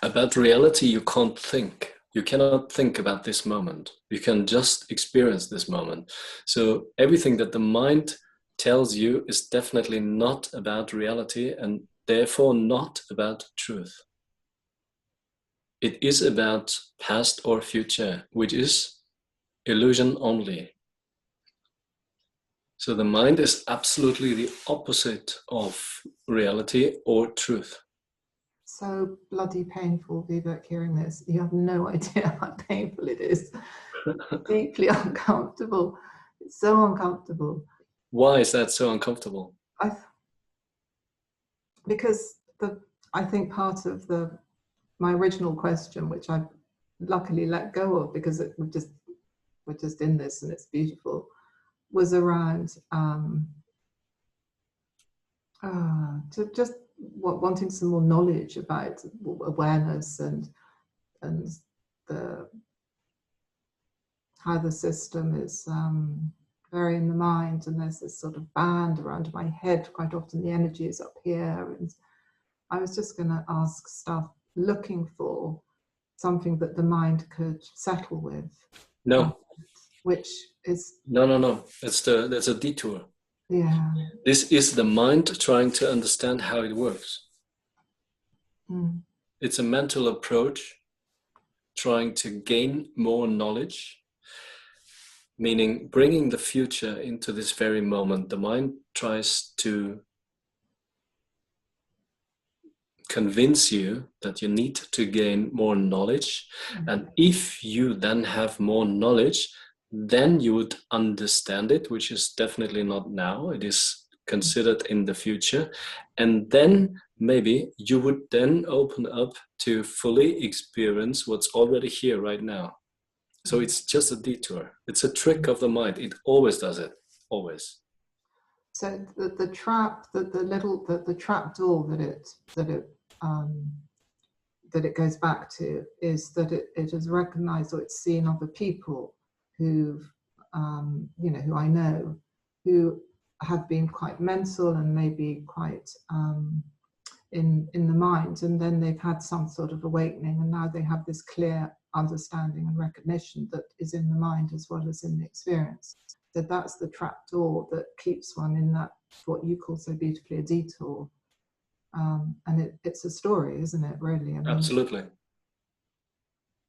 About reality, you can't think. You cannot think about this moment. You can just experience this moment. So everything that the mind tells you is definitely not about reality and therefore not about truth. It is about past or future, which is illusion only. So the mind is absolutely the opposite of reality or truth. So bloody painful, Vivek, hearing this. You have no idea how painful it is. Deeply uncomfortable. It's so uncomfortable. Why is that so uncomfortable? Because I think part of my original question, which I've luckily let go of because we're just in this and it's beautiful, was around wanting some more knowledge about awareness and how the system is very in the mind, and there's this sort of band around my head. Quite often the energy is up here, and I was just going to ask stuff, looking for something that the mind could settle with. No. Which is... No. That's a detour. Yeah. This is the mind trying to understand how it works. Mm. It's a mental approach trying to gain more knowledge, meaning bringing the future into this very moment. The mind tries to convince you that you need to gain more knowledge. And if you then have more knowledge, then you would understand it, which is definitely not now. It is considered in the future. And then maybe you would then open up to fully experience what's already here right now. So it's just a detour. It's a trick of the mind. It always does it, always. So the trap, the trap door that it goes back to is that it has recognized, or it's seen other people who I know, who have been quite mental and maybe quite in the mind, and then they've had some sort of awakening, and now they have this clear understanding and recognition that is in the mind as well as in the experience. So that's the trap door that keeps one in that, what you call so beautifully, a detour. And it's a story, isn't it, really? I mean, absolutely.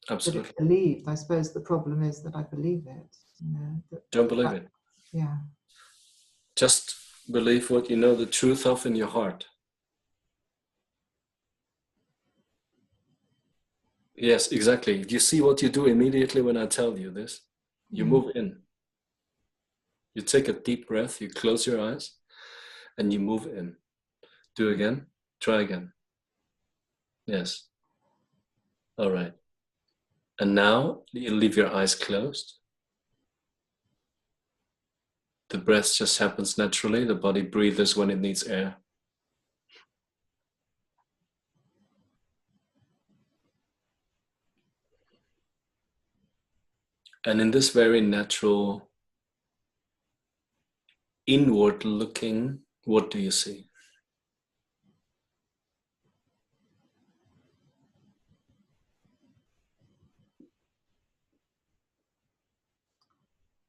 Absolutely. Believed. I suppose the problem is that I believe it. Don't believe it. Yeah. Just believe what you know the truth of in your heart. Yes, exactly. You see what you do immediately when I tell you this? You move in. You take a deep breath, you close your eyes, and you move in. Do again. Try again. Yes. All right. And now you leave your eyes closed. The breath just happens naturally. The body breathes when it needs air. And in this very natural, inward looking, what do you see?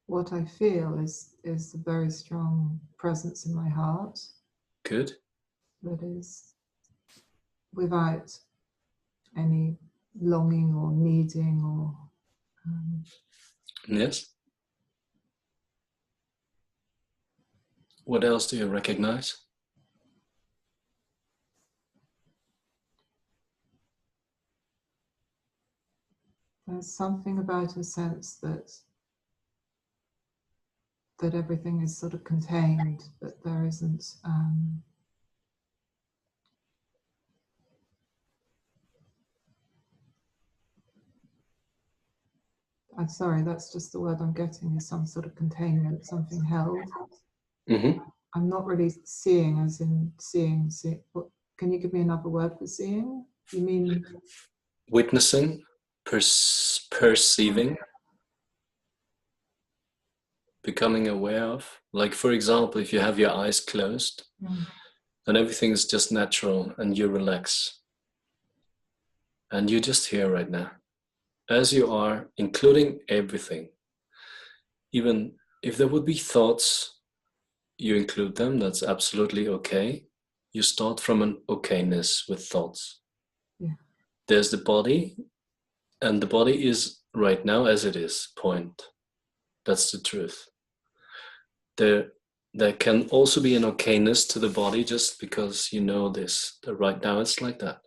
What I feel is a very strong presence in my heart. Good. That is without any longing or needing or... Yes. What else do you recognize? There's something about a sense that everything is sort of contained, that there isn't... I'm sorry, that's just the word I'm getting, is some sort of containment, something held. Mm-hmm. I'm not really seeing as in seeing. What, can you give me another word for seeing? You mean? Witnessing, perceiving, becoming aware of. Like, for example, if you have your eyes closed, and everything is just natural and you relax. And you're just here right now, as you are, including everything. Even if there would be thoughts, you include them, that's absolutely okay. You start from an okayness with thoughts. Yeah. There's the body, and the body is right now as it is, point. That's the truth. There can also be an okayness to the body just because you know this, that right now it's like that.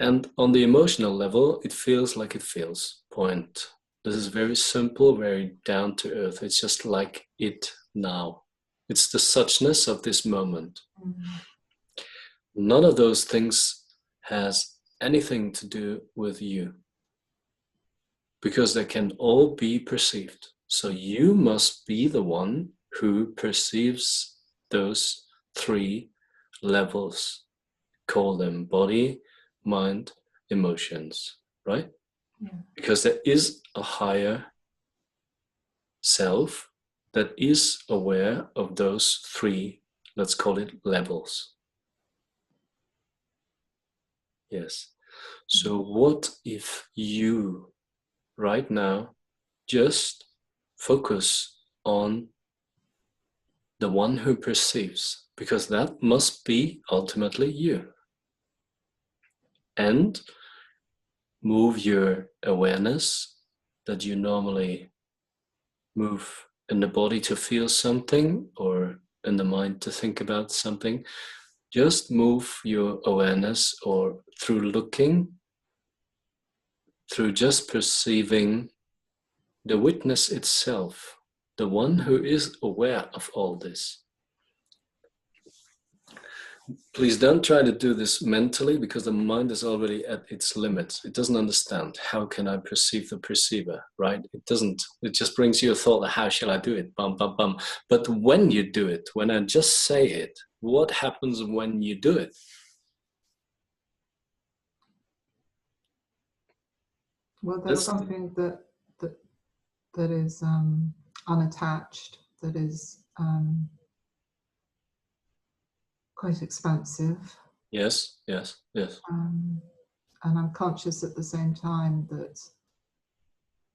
And on the emotional level, it feels like it feels, point. This is very simple, very down to earth. It's just like it now. It's the suchness of this moment. None of those things has anything to do with you, because they can all be perceived. So you must be the one who perceives those three levels. Call them body, mind, emotions, right? Yeah. Because there is a higher self that is aware of those three, let's call it levels. Yes. So what if you right now just focus on the one who perceives, because that must be ultimately you, and move your awareness that you normally move in the body to feel something or in the mind to think about something. Just move your awareness, or through looking, through just perceiving the witness itself, the one who is aware of all this. Please don't try to do this mentally, because the mind is already at its limits. It doesn't understand. How can I perceive the perceiver, right? It doesn't. It just brings you a thought, how shall I do it? Bum, bum, bum. But when you do it, when I just say it, what happens when you do it? Well, there's something that is unattached, that is quite expansive. Yes, yes, yes. And I'm conscious at the same time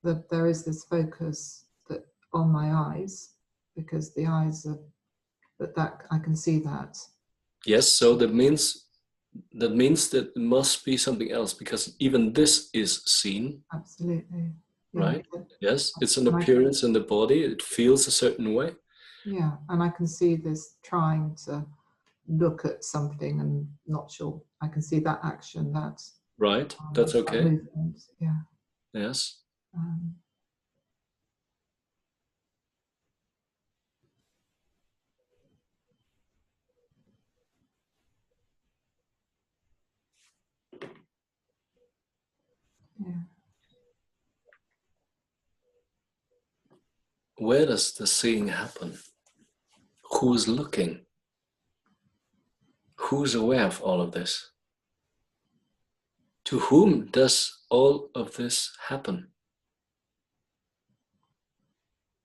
that there is this focus that on my eyes, because the eyes are that I can see that. Yes, so that means that it must be something else, because even this is seen. Absolutely. Yeah. Right? Yes, it's an appearance in the body. It feels a certain way. Yeah, and I can see this trying to look at something and not sure. I can see that action, that right. That's okay. that movement. Yeah. Yes. Yeah. Where does the seeing happen? Who's looking? Who's aware of all of this? To whom does all of this happen?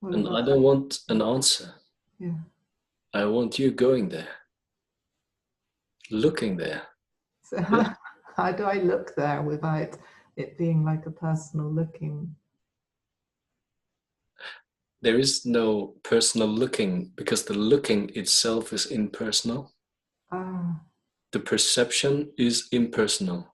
Well, And I don't want an answer. Yeah. I want you going there, looking there. So how do I look there without it being like a personal looking? There is no personal looking, because the looking itself is impersonal. The perception is impersonal.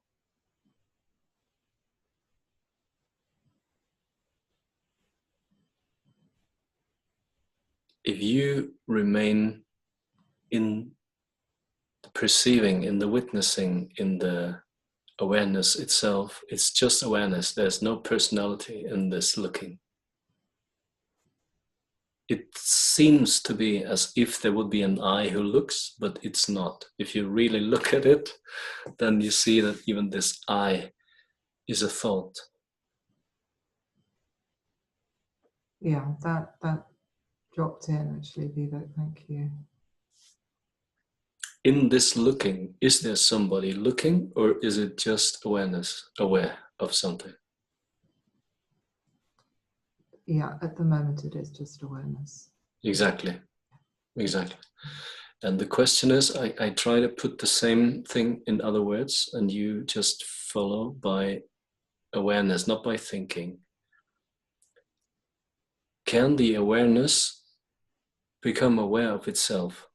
If you remain in the perceiving, in the witnessing, in the awareness itself, it's just awareness. There's no personality in this looking. It seems to be as if there would be an I who looks, but it's not. If you really look at it, then you see that even this I is a thought. Yeah, that dropped in actually, Vivek. Thank you. In this looking, is there somebody looking, or is it just awareness, aware of something? Yeah, at the moment it is just awareness. Exactly. Exactly. And the question is, I try to put the same thing in other words, and you just follow by awareness, not by thinking. Can the awareness become aware of itself?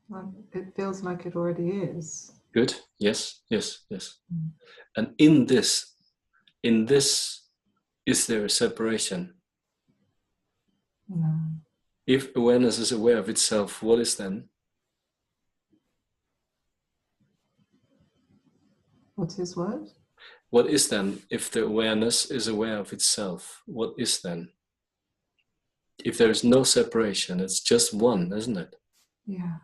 Well, it feels like it already is. Good. Yes, yes, yes. And in this, is there a separation? No. If awareness is aware of itself, what is then? What's his word? What is then, if the awareness is aware of itself? What is then? If there is no separation, it's just one, isn't it? Yeah.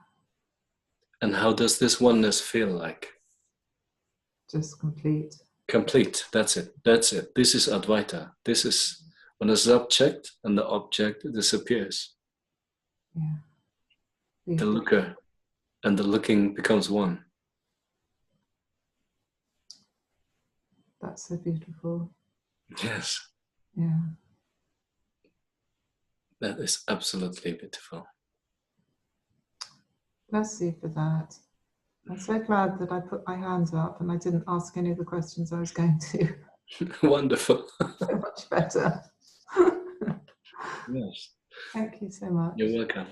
And how does this oneness feel like? Just complete. Complete. That's it. That's it. This is Advaita. This is when a subject and the object disappears. Yeah. The Beautiful. looker and the looking becomes one. That's so beautiful. Yes. Yeah. That is absolutely beautiful. Bless you for that. I'm so glad that I put my hands up and I didn't ask any of the questions I was going to. Wonderful. So much better. Yes. Thank you so much. You're welcome.